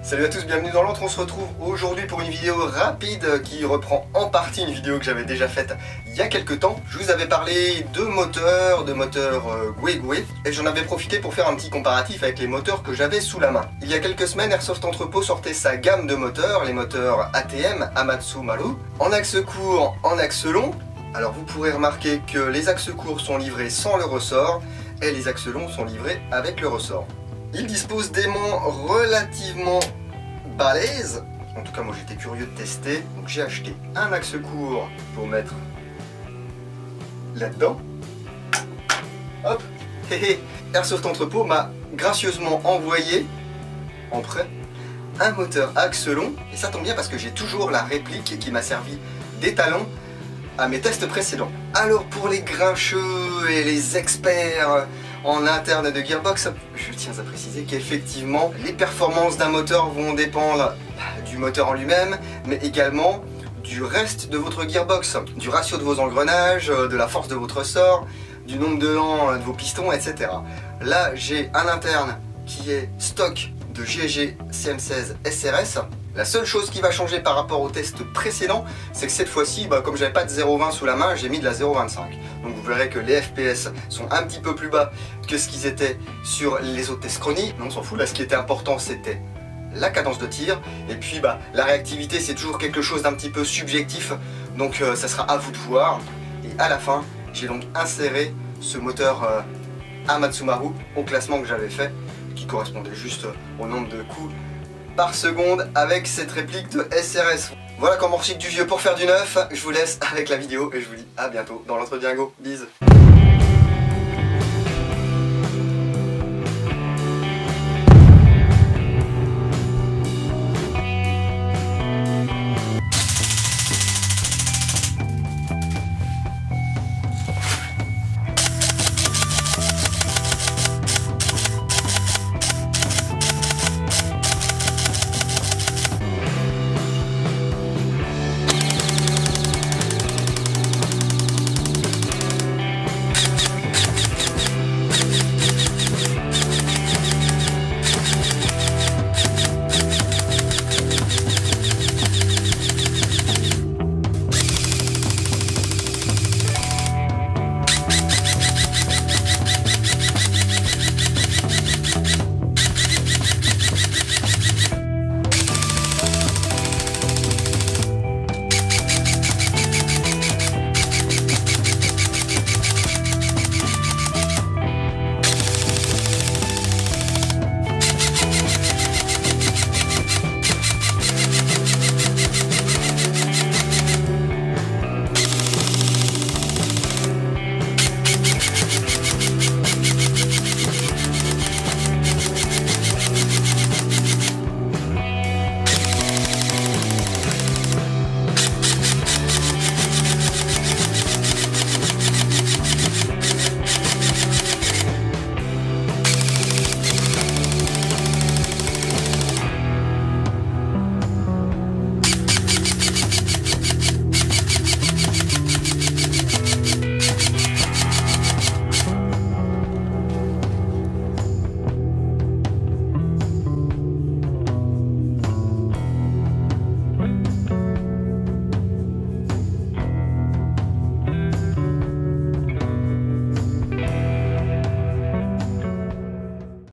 Salut à tous, bienvenue dans l'Entre, on se retrouve aujourd'hui pour une vidéo rapide qui reprend en partie une vidéo que j'avais déjà faite il y a quelques temps. Je vous avais parlé de moteurs Goué, et j'en avais profité pour faire un petit comparatif avec les moteurs que j'avais sous la main. Il y a quelques semaines, Airsoft Entrepot sortait sa gamme de moteurs, les moteurs ATM, Ama Tsu Maru, en axe court, en axe long. Alors vous pourrez remarquer que les axes courts sont livrés sans le ressort et les axes longs sont livrés avec le ressort. Il dispose d'aimants relativement balèzes. En tout cas, moi j'étais curieux de tester. Donc j'ai acheté un axe court pour mettre là-dedans. Hop. Airsoft Entrepot m'a gracieusement envoyé en prêt un moteur axe long. Et ça tombe bien parce que j'ai toujours la réplique qui m'a servi d'étalon à mes tests précédents. Alors pour les grincheux et les experts en interne de gearbox, je tiens à préciser qu'effectivement les performances d'un moteur vont dépendre du moteur en lui-même, mais également du reste de votre gearbox, du ratio de vos engrenages, de la force de votre ressort, du nombre de lents de vos pistons, etc. Là j'ai un interne qui est stock de GG CM16 SRS. La seule chose qui va changer par rapport au test précédent, c'est que cette fois-ci, comme j'avais pas de 0,20 sous la main, j'ai mis de la 0,25. Donc vous verrez que les FPS sont un petit peu plus bas que ce qu'ils étaient sur les autres tests chronie. Mais on s'en fout, là ce qui était important c'était la cadence de tir. Et puis la réactivité c'est toujours quelque chose d'un petit peu subjectif. Donc ça sera à vous de voir. Et à la fin, j'ai donc inséré ce moteur Ama Tsu Maru au classement que j'avais fait, qui correspondait juste au nombre de coups par seconde avec cette réplique de SRS. Voilà comment on recycle du vieux pour faire du neuf. Je vous laisse avec la vidéo et je vous dis à bientôt dans l'entre-bien go. Bise.